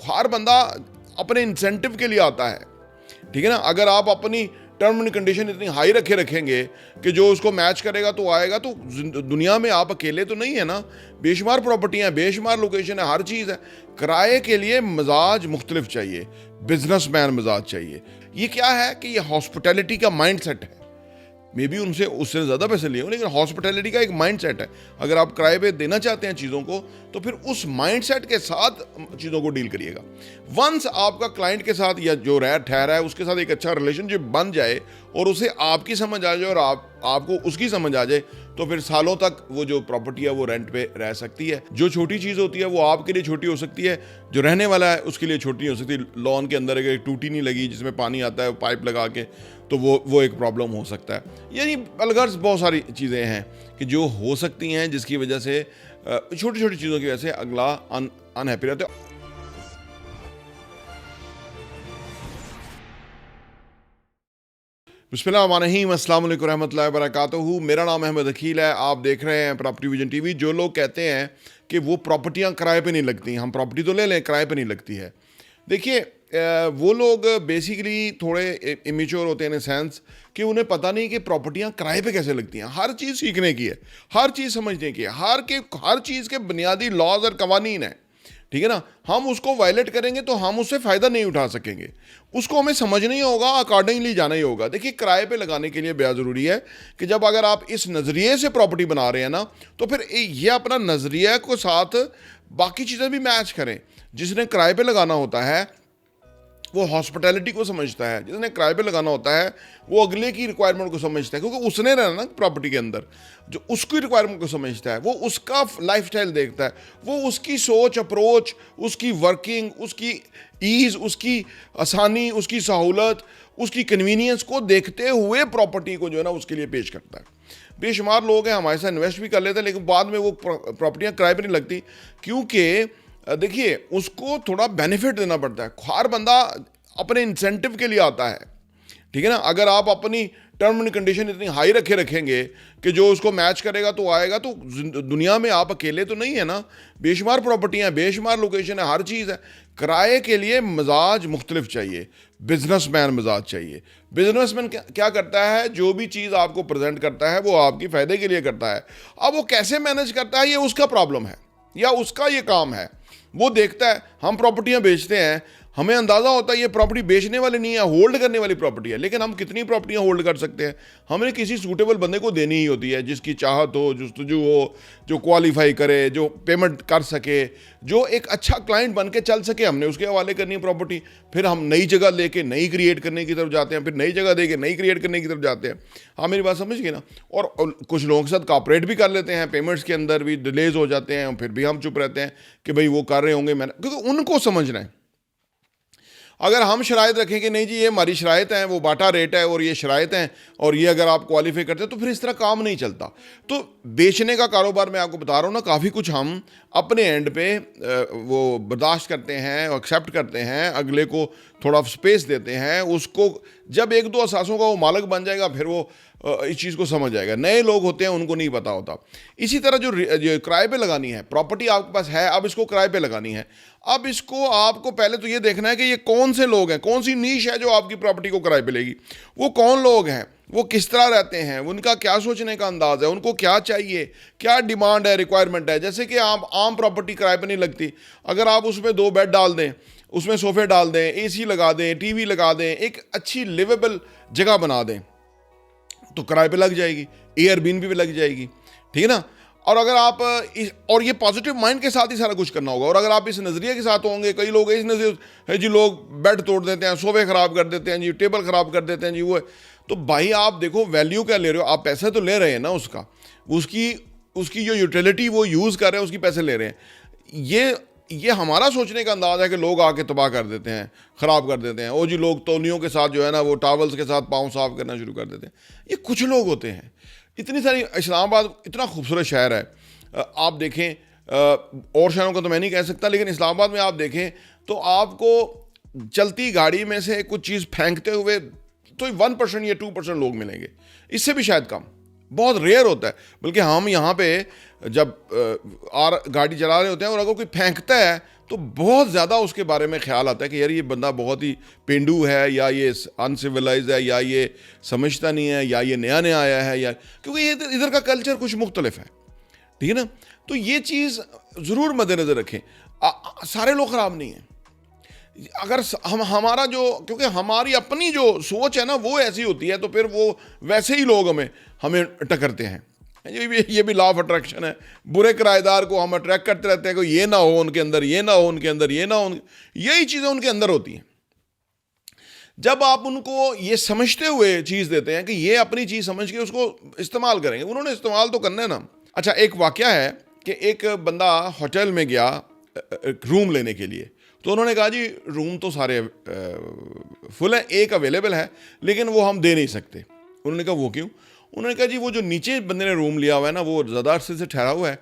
हर बंदा अपने इंसेंटिव के लिए आता है, ठीक है ना। अगर आप अपनी टर्म एंड कंडीशन इतनी हाई रखेंगे कि जो उसको मैच करेगा तो आएगा, तो दुनिया में आप अकेले तो नहीं है ना। बेशुमार प्रॉपर्टियाँ, बेशुमार लोकेशन है, हर चीज़ है। किराए के लिए मिजाज मुख्तलिफ चाहिए, बिजनेसमैन मिजाज चाहिए। ये क्या है कि ये हॉस्पिटैलिटी का माइंड सेट है। मे बी उनसे उससे ज़्यादा पैसे लिए हो, लेकिन हॉस्पिटैलिटी का एक माइंड सेट है। अगर आप किराए पे देना चाहते हैं चीज़ों को, तो फिर उस माइंड सेट के साथ चीज़ों को डील करिएगा। वंस आपका क्लाइंट के साथ या जो ठहरा है उसके साथ एक अच्छा रिलेशनशिप बन जाए और उसे आपकी समझ आ जाए और आपको उसकी समझ आ जाए, तो फिर सालों तक वो जो प्रॉपर्टी है वो रेंट पे रह सकती है। जो छोटी चीज़ होती है वो आपके लिए छोटी हो सकती है, जो रहने वाला है उसके लिए छोटी नहीं हो सकती। लॉन के अंदर अगर टूटी नहीं लगी जिसमें पानी आता है पाइप लगा के, तो वो एक प्रॉब्लम हो सकता है। यानी अलगर्ज बहुत सारी चीज़ें हैं कि जो हो सकती हैं, जिसकी वजह से छोटी छोटी चीज़ों की वजह से अगला अनहैप्पी रहता है। बिस्मिल्लाहिर्रहमानिर्रहीम, अस्सलाम वालेकुम रहमतुल्लाहि व बरकातुहू। मेरा नाम अहमद अकील है। आप देख रहे हैं प्रॉपर्टी विजन टीवी। जो लोग कहते हैं कि वो प्रॉपर्टियां किराए पे नहीं लगती, हम प्रॉपर्टी तो ले लें, किराए पे नहीं लगती है, देखिए वो लोग बेसिकली थोड़े इमेच्योर होते हैं इन सेंस कि उन्हें पता नहीं कि प्रॉपर्टियां किराए पे कैसे लगती हैं। हर चीज़ सीखने की है, हर चीज़ समझने की है, हर चीज़ के बुनियादी लॉज और कवानीन है, ठीक है ना। हम उसको वायलेट करेंगे तो हम उससे फ़ायदा नहीं उठा सकेंगे, उसको हमें समझना ही होगा, अकॉर्डिंगली जाना ही होगा। देखिए, किराए पे लगाने के लिए बेहद ज़रूरी है कि जब अगर आप इस नज़रिए से प्रॉपर्टी बना रहे हैं ना, तो फिर ये अपना नज़रिया को साथ बाकी चीज़ें भी मैच करें। जिसने किराए पे लगाना होता है वो हॉस्पिटैलिटी को समझता है, जिसने किराए पे लगाना होता है वो अगले की रिक्वायरमेंट को समझता है, क्योंकि उसने रहना ना प्रॉपर्टी के अंदर, जो उसकी रिक्वायरमेंट को समझता है, वो उसका लाइफस्टाइल देखता है, वो उसकी सोच, अप्रोच, उसकी वर्किंग, उसकी ईज़, उसकी आसानी, उसकी सहूलत, उसकी कन्वीनियंस को देखते हुए प्रॉपर्टी को जो है ना उसके लिए पेश करता है। बेशुमार लोग हैं हमारे साथ इन्वेस्ट भी कर लेते हैं, लेकिन बाद में वो प्रॉपर्टियाँ किराए पर नहीं लगती, क्योंकि देखिए उसको थोड़ा बेनिफिट देना पड़ता है। हर बंदा अपने इंसेंटिव के लिए आता है, ठीक है ना। अगर आप अपनी टर्म एंड कंडीशन इतनी हाई रखेंगे कि जो उसको मैच करेगा तो आएगा, तो दुनिया में आप अकेले तो नहीं है ना। बेशुमार प्रॉपर्टियाँ, बेशुमार लोकेशन है, हर चीज़ है। किराए के लिए मिजाज मुख्तलिफ चाहिए, बिजनेसमैन मिजाज चाहिए। बिजनेसमैन क्या करता है, जो भी चीज़ आपको प्रेजेंट करता है वो आपकी फ़ायदे के लिए करता है। अब वो कैसे मैनेज करता है ये उसका प्रॉब्लम है या उसका ये काम है। वो देखता है, हम प्रॉपर्टियां बेचते हैं, हमें अंदाज़ा होता है ये प्रॉपर्टी बेचने वाली नहीं है, होल्ड करने वाली प्रॉपर्टी है, लेकिन हम कितनी प्रॉपर्टियां होल्ड कर सकते हैं। हमें किसी सूटेबल बंदे को देनी ही होती है, जिसकी चाहत हो, जुस्तजू हो, जो क्वालिफाई करे, जो पेमेंट कर सके, जो एक अच्छा क्लाइंट बन के चल सके, हमने उसके हवाले करनी है प्रॉपर्टी। फिर हम नई जगह लेके नई क्रिएट करने की तरफ जाते हैं, फिर नई जगह दे के नई क्रिएट करने की तरफ जाते हैं। हाँ, मेरी बात समझ गए ना। और कुछ लोगों के साथ कॉपरेट भी कर लेते हैं, पेमेंट्स के अंदर भी डिलेज हो जाते हैं, फिर भी हम चुप रहते हैं कि भाई वो कर रहे होंगे, मैंने, क्योंकि उनको समझना है। अगर हम शराइत रखें कि नहीं जी ये हमारी शराइत हैं, वो बाटा रेट है और ये शराइत हैं, और ये अगर आप क्वालिफाई करते हैं, तो फिर इस तरह काम नहीं चलता। तो बेचने का कारोबार मैं आपको बता रहा हूँ ना, काफ़ी कुछ हम अपने एंड पे वो बर्दाश्त करते हैं, एक्सेप्ट करते हैं, अगले को थोड़ा स्पेस देते हैं। उसको जब एक दो असासों का वो मालिक बन जाएगा, फिर वो इस चीज़ को समझ जाएगा। नए लोग होते हैं, उनको नहीं पता होता। इसी तरह जो किराए पे लगानी है प्रॉपर्टी, आपके पास है, अब इसको किराए पे लगानी है। अब इसको आपको पहले तो ये देखना है कि ये कौन से लोग हैं, कौन सी नीश है जो आपकी प्रॉपर्टी को किराए पे लेगी। वो कौन लोग हैं, वो किस तरह रहते हैं, उनका क्या सोचने का अंदाज़ है, उनको क्या चाहिए, क्या डिमांड है, रिक्वायरमेंट है। जैसे कि आप आम प्रॉपर्टी किराए पे नहीं लगती। अगर आप उसमें 2 बेड डाल दें, उसमें सोफे डाल दें, AC लगा दें, TV लगा दें, एक अच्छी लिवेबल जगह बना दें, तो किराए पे लग जाएगी, एयरबीएनबी पे लग जाएगी, ठीक है ना। और अगर आप और ये पॉजिटिव माइंड के साथ ही सारा कुछ करना होगा। और अगर आप इस नज़रिए के साथ होंगे, कई लोग इस नज़रिए है जी, लोग बेड तोड़ देते हैं, सोफे ख़राब कर देते हैं जी, टेबल ख़राब कर देते हैं जी, वो है। तो भाई आप देखो वैल्यू क्या ले रहे हो, आप पैसे तो ले रहे हैं ना उसका, उसकी जो यूटिलिटी वो यूज़ कर रहे हैं, उसकी पैसे ले रहे हैं। ये हमारा सोचने का अंदाज़ है कि लोग आके तबाह कर देते हैं, ख़राब कर देते हैं। वो जी लोग तौलियों के साथ जो है ना वो टॉवल्स के साथ पाँव साफ करना शुरू कर देते हैं। ये कुछ लोग होते हैं। इतनी सारी, इस्लामाबाद इतना खूबसूरत शहर है, आप देखें, और शहरों का तो मैं नहीं कह सकता, लेकिन इस्लामाबाद में आप देखें तो आपको चलती गाड़ी में से कुछ चीज़ फेंकते हुए तो 1% या 2% लोग मिलेंगे, इससे भी शायद कम, बहुत रेयर होता है। बल्कि हम यहाँ पे जब गाड़ी चला रहे होते हैं और अगर कोई फेंकता है तो बहुत ज़्यादा उसके बारे में ख्याल आता है कि यार ये बंदा बहुत ही पेंडू है, या ये अनसिविलाइज्ड है, या ये समझता नहीं है, या ये नया नया आया है, या क्योंकि ये इधर का कल्चर कुछ मुख्तलिफ है, ठीक है ना। तो ये चीज़ ज़रूर मद्देनज़र रखें। सारे लोग ख़राब नहीं हैं। अगर हम हमारा जो, क्योंकि हमारी अपनी जो सोच है ना वो ऐसी होती है, तो फिर वो वैसे ही लोग हमें टकरते हैं। ये भी लॉ ऑफ अट्रैक्शन है। बुरे किराएदार को हम अट्रैक्ट करते रहते हैं कि ये ना हो उनके अंदर, ये ना हो उनके अंदर, ये ना हो, यही चीज़ें उनके अंदर होती हैं। जब आप उनको ये समझते हुए चीज़ देते हैं कि ये अपनी चीज़ समझ के उसको इस्तेमाल करेंगे, उन्होंने इस्तेमाल तो करना है ना। अच्छा, एक वाकया है कि एक बंदा होटल में गया रूम लेने के लिए, तो उन्होंने कहा जी रूम तो सारे फुल हैं, एक अवेलेबल है लेकिन वो हम दे नहीं सकते। उन्होंने कहा वो क्यों? उन्होंने कहा जी वो जो नीचे बंदे ने रूम लिया हुआ है ना वो ज़्यादा अरसे से ठहरा हुआ है,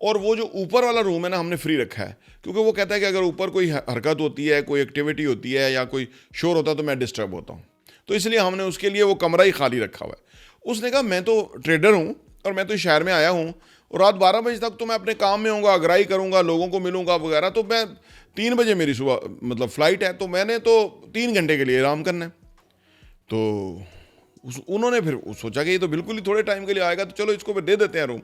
और वो जो ऊपर वाला रूम है ना हमने फ्री रखा है, क्योंकि वो कहता है कि अगर ऊपर कोई हरकत होती है, कोई एक्टिविटी होती है या कोई शोर होता है तो मैं डिस्टर्ब होता हूँ, तो इसलिए हमने उसके लिए वो कमरा ही खाली रखा हुआ है। उसने कहा मैं तो ट्रेडर हूँ और मैं तो इस शहर में आया हूँ और रात 12 बजे तक तो मैं अपने काम में होऊंगा, अगराई करूँगा, लोगों को मिलूंगा वगैरह, तो मैं 3 बजे मेरी सुबह मतलब फ़्लाइट है, तो मैंने तो 3 घंटे के लिए आराम करना है। तो उन्होंने फिर सोचा कि ये तो बिल्कुल ही थोड़े टाइम के लिए आएगा, तो चलो इसको फिर दे देते हैं रूम।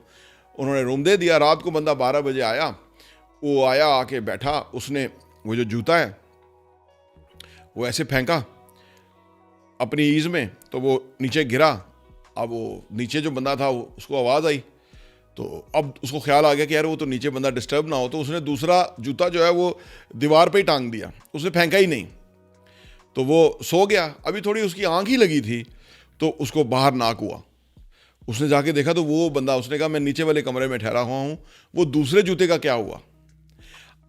उन्होंने रूम दे दिया। रात को बंदा 12 बजे आया, वो आया आके बैठा, उसने वो जो जूता है वो ऐसे फेंका अपनी ईज़ में, तो वो नीचे गिरा। अब वो नीचे जो बंदा था उसको आवाज़ आई, तो अब उसको ख्याल आ गया कि यार वो तो नीचे बंदा डिस्टर्ब ना हो, तो उसने दूसरा जूता जो है वो दीवार पे ही टांग दिया, उसने फेंका ही नहीं, तो वो सो गया। अभी थोड़ी उसकी आँख ही लगी थी तो उसको बाहर नाक हुआ। उसने जाके देखा तो वो बंदा, उसने कहा मैं नीचे वाले कमरे में ठहरा हुआ हूँ, वो दूसरे जूते का क्या हुआ।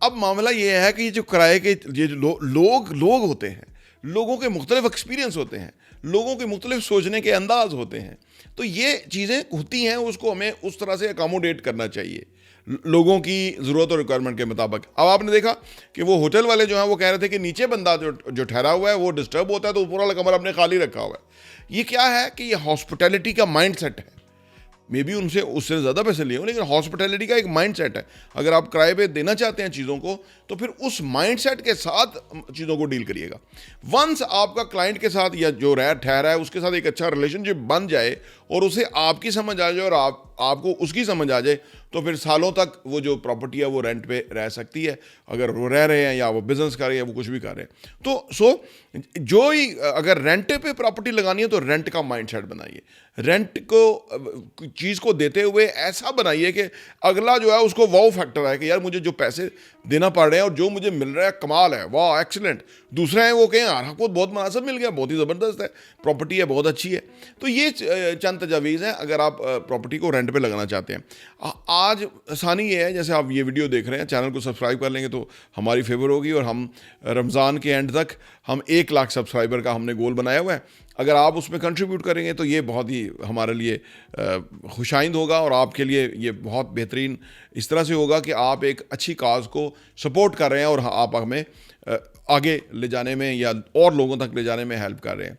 अब मामला ये है कि ये जो किराए के ये जो लोग होते हैं, लोगों के मुख्तलिफ एक्सपीरियंस होते हैं, लोगों के मुख्तलिफ सोचने के अंदाज होते हैं, तो ये चीज़ें होती हैं, उसको हमें उस तरह से अकोमोडेट करना चाहिए लोगों की ज़रूरत और रिक्वायरमेंट के मुताबिक। अब आपने देखा कि वो होटल वाले जो हैं वो कह रहे थे कि नीचे बंदा जो ठहरा हुआ है वो डिस्टर्ब होता है, तो ऊपर वाला कमरा अपने खाली रखा हुआ है। ये क्या है कि ये हॉस्पिटैलिटी का माइंड सेट है। मे बी उससे ज़्यादा पैसे लिए हों, लेकिन हॉस्पिटैलिटी का एक माइंड सेट है। अगर आप किराए पे देना चाहते हैं चीज़ों को, तो फिर उस माइंड सेट के साथ चीज़ों को डील करिएगा। वंस आपका क्लाइंट के साथ या जो ठहरा है उसके साथ एक अच्छा रिलेशनशिप बन जाए और उसे आपकी समझ आ जाए और आपको उसकी समझ आ जाए, तो फिर सालों तक वो जो प्रॉपर्टी है वो रेंट पे रह सकती है। अगर वो रह रहे हैं या वो बिज़नेस कर रहे हैं, वो कुछ भी कर रहे हैं, तो जो ही अगर रेंट पे प्रॉपर्टी लगानी है तो रेंट का माइंडसेट बनाइए। रेंट को चीज़ को देते हुए ऐसा बनाइए कि अगला जो है उसको वाव फैक्टर है कि यार मुझे जो पैसे देना पड़ रहे हैं और जो मुझे मिल रहा है कमाल है, वाह एक्सीलेंट। दूसरे हैं वो कहें यार आपको बहुत मुनासिब मिल गया, बहुत ही ज़बरदस्त है, प्रॉपर्टी है, बहुत अच्छी है। तो ये चंद तजावीज़ हैं अगर आप प्रॉपर्टी को रेंट पे लगाना चाहते हैं। आज आसानी ये है, जैसे आप ये वीडियो देख रहे हैं, चैनल को सब्सक्राइब कर लेंगे तो हमारी फेवर होगी, और हम रमज़ान के एंड तक हम 1 लाख सब्सक्राइबर का हमने गोल बनाया हुआ है। अगर आप उसमें कंट्रीब्यूट करेंगे तो ये बहुत ही हमारे लिए खुशाइंद होगा, और आपके लिए ये बहुत बेहतरीन इस तरह से होगा कि आप एक अच्छी काज को सपोर्ट कर रहे हैं और आप हमें आगे ले जाने में या और लोगों तक ले जाने में हेल्प कर रहे हैं।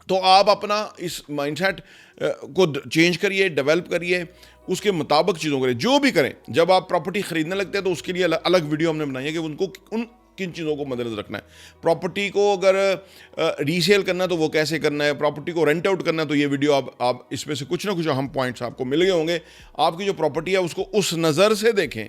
तो आप अपना इस माइंडसेट को चेंज करिए, डेवलप करिए, उसके मुताबिक चीज़ों करें। जो भी करें, जब आप प्रॉपर्टी ख़रीदने लगते हैं तो उसके लिए अलग वीडियो हमने बनाई है कि उनको उन किन चीज़ों को मद्देनजर रखना है। प्रॉपर्टी को अगर रीसेल करना है तो वो कैसे करना है, प्रॉपर्टी को रेंट आउट करना है तो ये वीडियो आप इसमें से कुछ ना कुछ अहम पॉइंट्स आपको मिल गए होंगे। आपकी जो प्रॉपर्टी है उसको उस नज़र से देखें,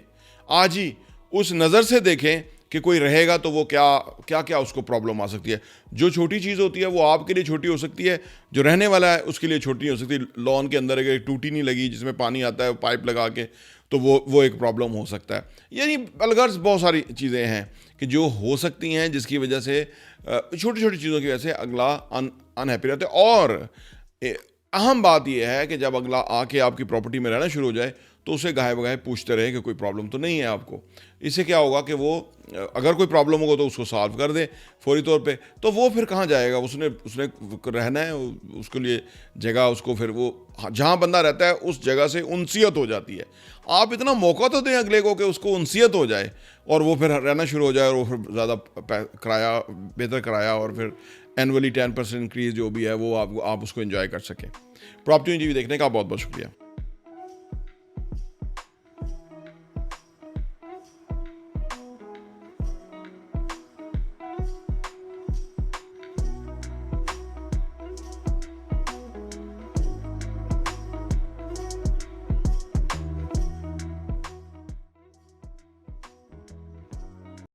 आज ही उस नज़र से देखें कि कोई रहेगा तो वो क्या उसको प्रॉब्लम आ सकती है। जो छोटी चीज़ होती है वो आपके लिए छोटी हो सकती है, जो रहने वाला है उसके लिए छोटी हो सकती है। लॉन के अंदर अगर टूटी नहीं लगी जिसमें पानी आता है पाइप लगा के, तो वो एक प्रॉब्लम हो सकता है। यानी अलगर्ज बहुत सारी चीज़ें हैं कि जो हो सकती हैं, जिसकी वजह से छोटी छोटी चीज़ों की वजह से अगला अनहैप्पी रहता है। और अहम बात यह है कि जब अगला आके आपकी प्रॉपर्टी में रहना शुरू हो जाए तो उसे गाहे बगाहे पूछते रहे कि कोई प्रॉब्लम तो नहीं है आपको। इससे क्या होगा कि वो अगर कोई प्रॉब्लम होगा तो उसको सॉल्व कर दे फौरी तौर पे, तो वो फिर कहाँ जाएगा, उसने रहना है, उसके लिए जगह, उसको फिर वो जहाँ बंदा रहता है उस जगह से उनसियत हो जाती है। आप इतना मौका तो दें अगले को कि उसको उनसियत हो जाए और वो फिर रहना शुरू हो जाए, और वो फिर ज़्यादा किराया, बेहतर किराया, और फिर एनुअली 10% इंक्रीज जो भी है वो आप उसको एंजॉय कर सकें। प्रॉपर्टी टीवी देखने का बहुत बहुत शुक्रिया।